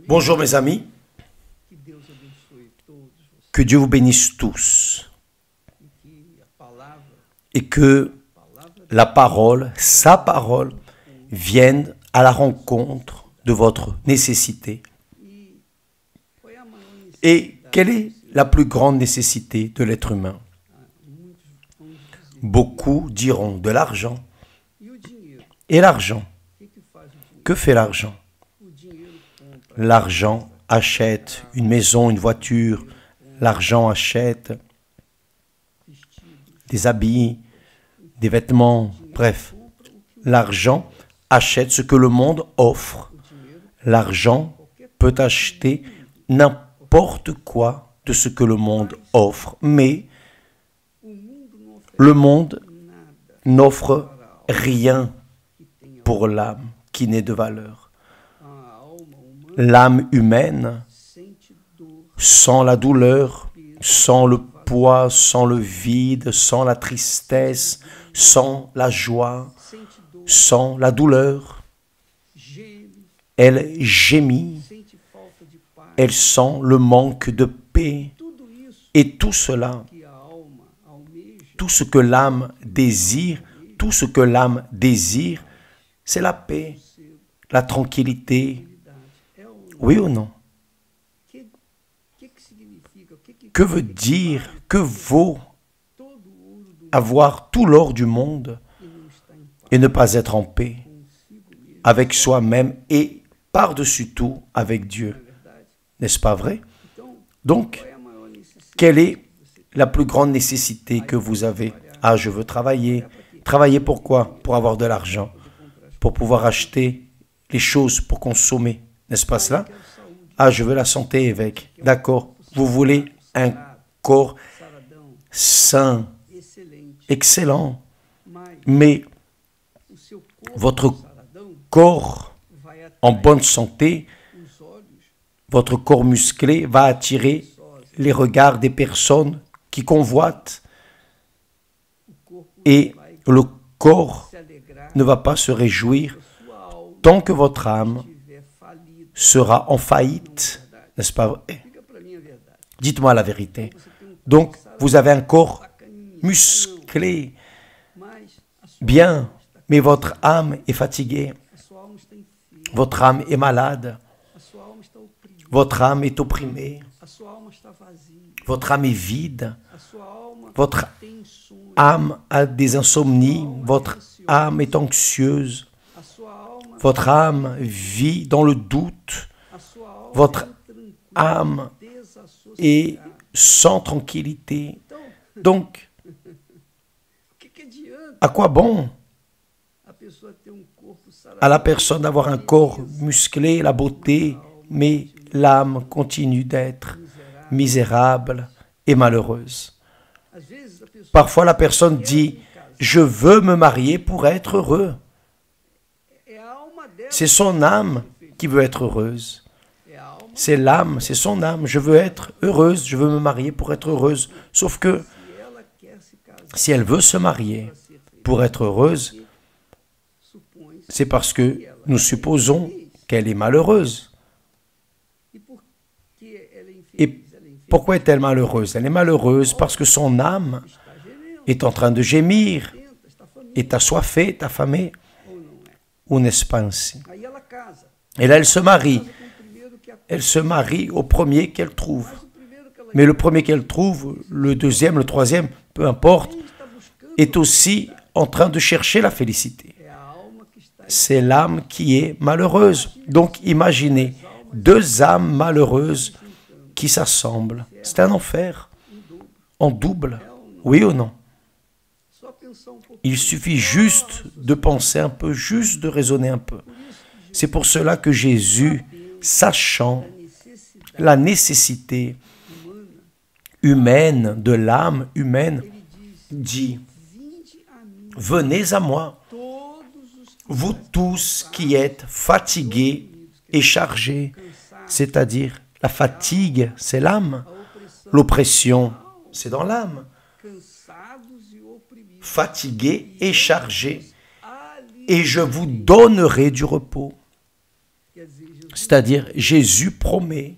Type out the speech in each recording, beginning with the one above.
Bonjour mes amis, que Dieu vous bénisse tous et que la parole, sa parole, vienne à la rencontre de votre nécessité. Et quelle est la plus grande nécessité de l'être humain? Beaucoup diront de l'argent. Et l'argent, que fait l'argent? L'argent achète une maison, une voiture. L'argent achète des habits, des vêtements. Bref, l'argent achète ce que le monde offre. L'argent peut acheter n'importe quoi de ce que le monde offre. Mais le monde n'offre rien pour l'âme qui n'est de valeur. L'âme humaine, sans la douleur, sans le poids, sans le vide, sans la tristesse, sans la joie, sans la douleur, elle gémit, elle sent le manque de paix. Et tout cela, tout ce que l'âme désire, c'est la paix, la tranquillité. Oui ou non? Que veut dire, que vaut avoir tout l'or du monde et ne pas être en paix avec soi-même et par-dessus tout avec Dieu? N'est-ce pas vrai? Donc, quelle est la plus grande nécessité que vous avez? Ah, je veux travailler. Travailler pourquoi? Pour avoir de l'argent, pour pouvoir acheter les choses pour consommer. N'est-ce pas cela? Ah, je veux la santé, évêque. D'accord. Vous voulez un corps sain, excellent. Mais votre corps en bonne santé, votre corps musclé va attirer les regards des personnes qui convoitent. Et le corps ne va pas se réjouir tant que votre âme sera en faillite, n'est-ce pas vrai? Dites-moi la vérité. Donc, vous avez un corps musclé, bien, mais votre âme est fatiguée, votre âme est malade, votre âme est opprimée, votre âme est vide, votre âme a des insomnies, votre âme est anxieuse, votre âme vit dans le doute, votre âme est sans tranquillité. Donc, à quoi bon à la personne d'avoir un corps musclé, la beauté, mais l'âme continue d'être misérable et malheureuse? Parfois, la personne dit « Je veux me marier pour être heureux ». C'est son âme qui veut être heureuse. C'est l'âme, c'est son âme. Je veux être heureuse, je veux me marier pour être heureuse. Sauf que si elle veut se marier pour être heureuse, c'est parce que nous supposons qu'elle est malheureuse. Et pourquoi est-elle malheureuse? Elle est malheureuse parce que son âme est en train de gémir, est assoiffée, est affamée. Ou n'est-ce pas ainsi? Et là, elle se marie. Elle se marie au premier qu'elle trouve. Mais le premier qu'elle trouve, le deuxième, le troisième, peu importe, est aussi en train de chercher la félicité. C'est l'âme qui est malheureuse. Donc, imaginez, deux âmes malheureuses qui s'assemblent. C'est un enfer. En double. Oui ou non? Il suffit juste de penser un peu, juste de raisonner un peu. C'est pour cela que Jésus, sachant la nécessité humaine, de l'âme humaine, dit « Venez à moi, vous tous qui êtes fatigués et chargés. » C'est-à-dire, la fatigue, c'est l'âme. L'oppression, c'est dans l'âme. Fatigués et chargés, et je vous donnerai du repos. C'est-à-dire, Jésus promet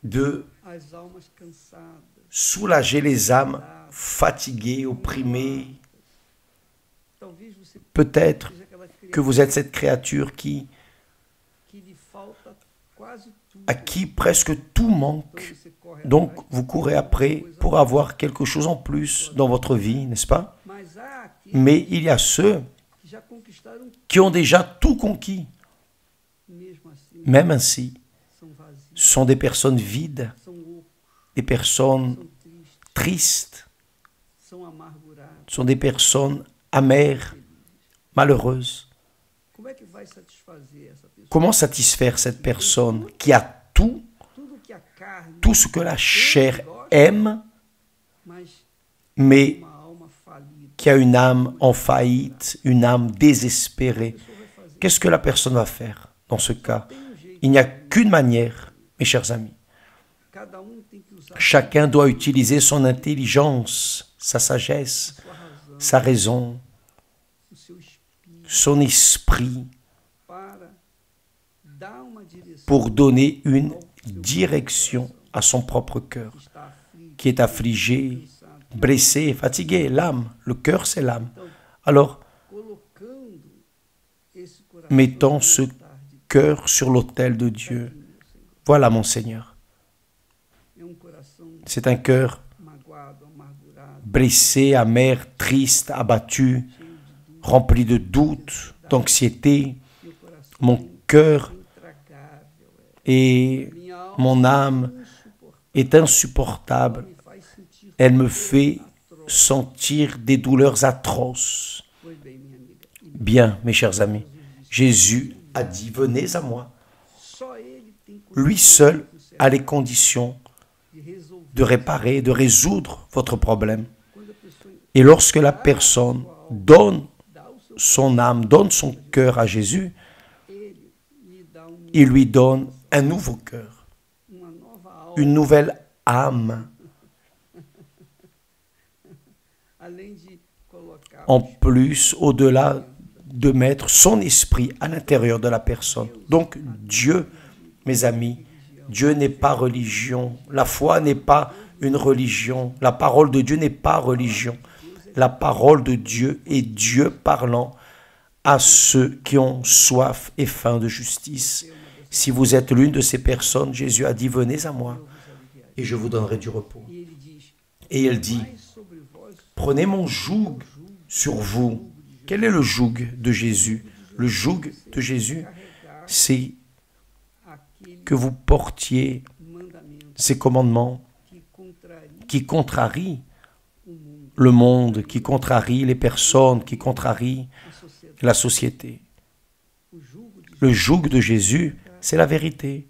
de soulager les âmes fatiguées, opprimées. Peut-être que vous êtes cette créature à qui presque tout manque. Donc, vous courez après pour avoir quelque chose en plus dans votre vie, n'est-ce pas? Mais il y a ceux qui ont déjà tout conquis. Même ainsi, sont des personnes vides, des personnes tristes, sont des personnes amères, malheureuses. Comment satisfaire cette personne qui a tout ce que la chair aime, mais qui a une âme en faillite, une âme désespérée? Qu'est-ce que la personne va faire dans ce cas? Il n'y a qu'une manière, mes chers amis. Chacun doit utiliser son intelligence, sa sagesse, sa raison, son esprit pour donner une direction à son propre cœur, qui est affligé, blessé, fatigué. L'âme, le cœur, c'est l'âme. Alors, mettons ce cœur sur l'autel de Dieu. Voilà, mon Seigneur. C'est un cœur blessé, amer, triste, abattu, rempli de doutes, d'anxiété. Mon cœur et mon âme est insupportable. Elle me fait sentir des douleurs atroces. Bien, mes chers amis, Jésus a dit, venez à moi. Lui seul a les conditions de réparer, de résoudre votre problème. Et lorsque la personne donne son âme, donne son cœur à Jésus, il lui donne un nouveau cœur, une nouvelle âme. En plus, au-delà de mettre son esprit à l'intérieur de la personne. Donc Dieu, mes amis, Dieu n'est pas religion. La foi n'est pas une religion. La parole de Dieu n'est pas religion. La parole de Dieu est Dieu parlant à ceux qui ont soif et faim de justice. Si vous êtes l'une de ces personnes, Jésus a dit, venez à moi et je vous donnerai du repos. Et il dit, prenez mon joug sur vous. Quel est le joug de Jésus? Le joug de Jésus, c'est que vous portiez ces commandements qui contrarient le monde, qui contrarient les personnes, qui contrarient la société. Le joug de Jésus, c'est la vérité.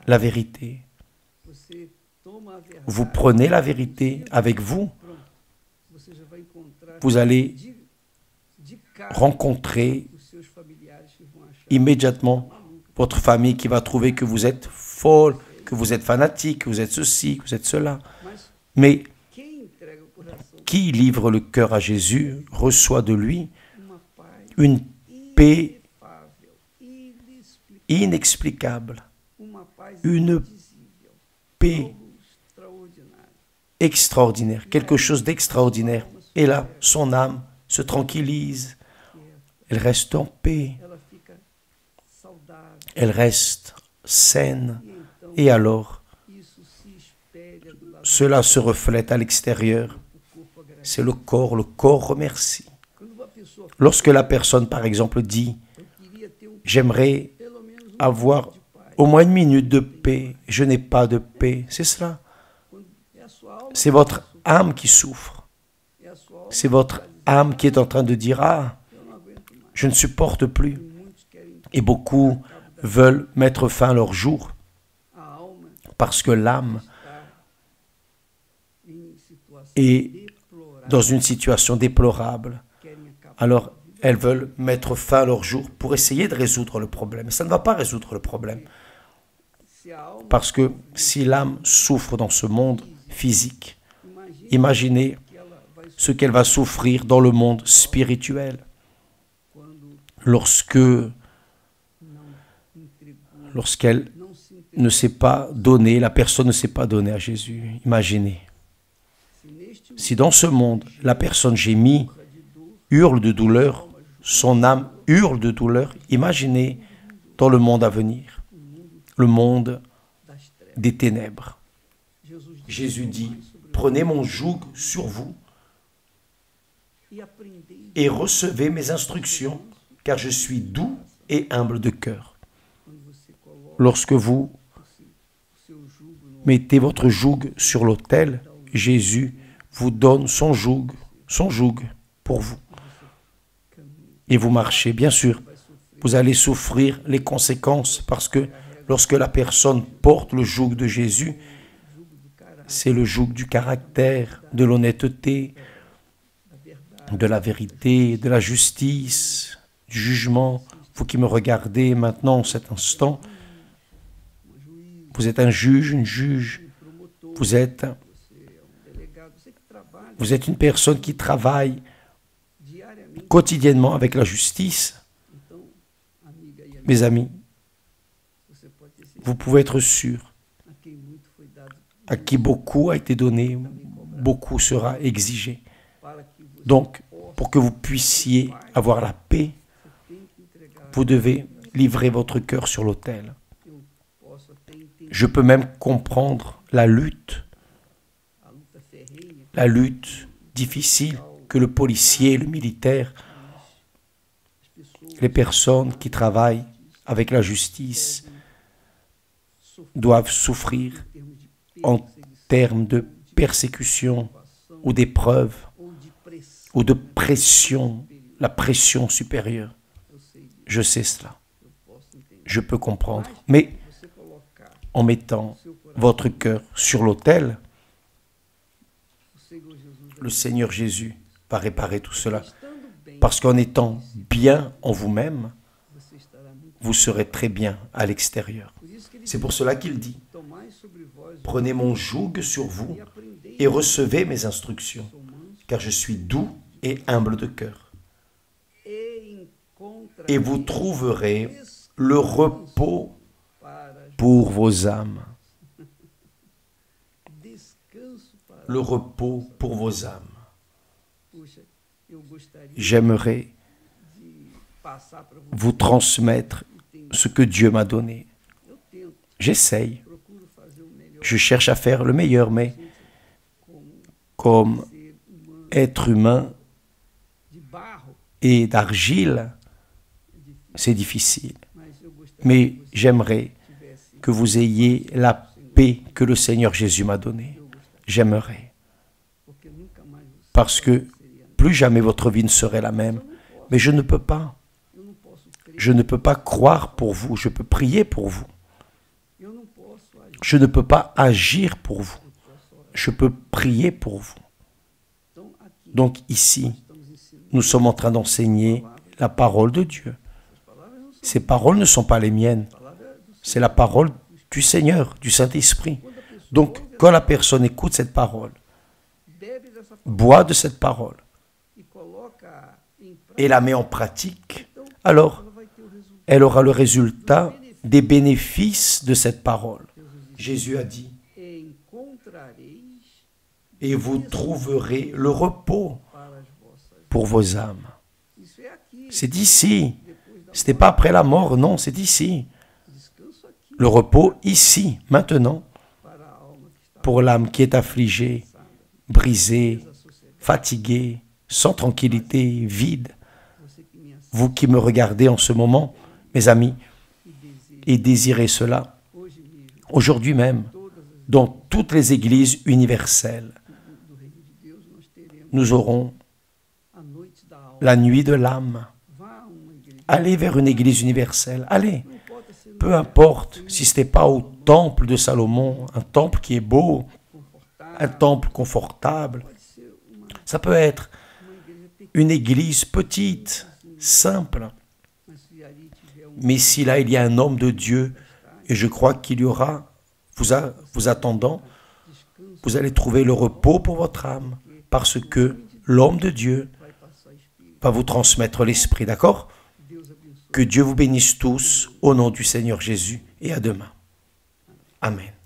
La vérité. Vous prenez la vérité avec vous. Vous allez rencontrer immédiatement votre famille qui va trouver que vous êtes folle, que vous êtes fanatique, que vous êtes ceci, que vous êtes cela. Mais qui livre le cœur à Jésus reçoit de lui une paix inexplicable, une paix extraordinaire, quelque chose d'extraordinaire. Et là, son âme se tranquillise, elle reste en paix, elle reste saine, et alors, cela se reflète à l'extérieur. C'est le corps remercie. Lorsque la personne, par exemple, dit « J'aimerais avoir au moins une minute de paix, je n'ai pas de paix », c'est cela. C'est votre âme qui souffre. C'est votre âme qui est en train de dire « Ah, je ne supporte plus ». Et beaucoup veulent mettre fin à leur jour parce que l'âme est dans une situation déplorable. Alors, elles veulent mettre fin à leur jour pour essayer de résoudre le problème. Ça ne va pas résoudre le problème. Parce que si l'âme souffre dans ce monde physique, imaginez ce qu'elle va souffrir dans le monde spirituel. Lorsque lorsqu'elle ne s'est pas donnée, la personne ne s'est pas donnée à Jésus. Imaginez. Si dans ce monde, la personne gémit, hurle de douleur, son âme hurle de douleur, imaginez dans le monde à venir, le monde des ténèbres. Jésus dit, prenez mon joug sur vous et recevez mes instructions, car je suis doux et humble de cœur. Lorsque vous mettez votre joug sur l'autel, Jésus vous donne son joug pour vous. Et vous marchez, bien sûr, vous allez souffrir les conséquences, parce que lorsque la personne porte le joug de Jésus, c'est le joug du caractère, de l'honnêteté, de la vérité, de la justice, du jugement. Vous qui me regardez maintenant, en cet instant, vous êtes un juge, une juge. Vous êtes une personne qui travaille quotidiennement avec la justice. Mes amis, vous pouvez être sûrs, à qui beaucoup a été donné, beaucoup sera exigé. Donc, pour que vous puissiez avoir la paix, vous devez livrer votre cœur sur l'autel. Je peux même comprendre la lutte difficile que le policier, le militaire, les personnes qui travaillent avec la justice doivent souffrir en termes de persécution ou d'épreuve ou de pression, la pression supérieure. Je sais cela. Je peux comprendre. Mais en mettant votre cœur sur l'autel, le Seigneur Jésus va réparer tout cela. Parce qu'en étant bien en vous-même, vous serez très bien à l'extérieur. C'est pour cela qu'il dit, prenez mon joug sur vous et recevez mes instructions, car je suis doux et humble de cœur. Et vous trouverez le repos pour vos âmes. Le repos pour vos âmes. J'aimerais vous transmettre ce que Dieu m'a donné. J'essaye. Je cherche à faire le meilleur, mais comme être humain et d'argile, c'est difficile. Mais j'aimerais que vous ayez la paix que le Seigneur Jésus m'a donnée. J'aimerais. Parce que plus jamais votre vie ne serait la même. Mais je ne peux pas. Je ne peux pas croire pour vous. Je peux prier pour vous. Je ne peux pas agir pour vous. Je peux prier pour vous. Donc ici, nous sommes en train d'enseigner la parole de Dieu. Ces paroles ne sont pas les miennes. C'est la parole du Seigneur, du Saint-Esprit. Donc, quand la personne écoute cette parole, boit de cette parole et la met en pratique, alors elle aura le résultat des bénéfices de cette parole. Jésus a dit, et vous trouverez le repos pour vos âmes. C'est d'ici. Ce n'est pas après la mort, non, c'est d'ici. Le repos ici, maintenant, pour l'âme qui est affligée, brisée, fatiguée, sans tranquillité, vide. Vous qui me regardez en ce moment, mes amis, et désirez cela, aujourd'hui même, dans toutes les églises universelles, nous aurons la nuit de l'âme. Allez vers une église universelle, allez. Peu importe si ce n'est pas au temple de Salomon, un temple qui est beau, un temple confortable. Ça peut être une église petite, simple. Mais si là, il y a un homme de Dieu, et je crois qu'il y aura, vous attendant, vous allez trouver le repos pour votre âme, parce que l'homme de Dieu va vous transmettre l'Esprit, d'accord ? Que Dieu vous bénisse tous au nom du Seigneur Jésus et à demain. Amen.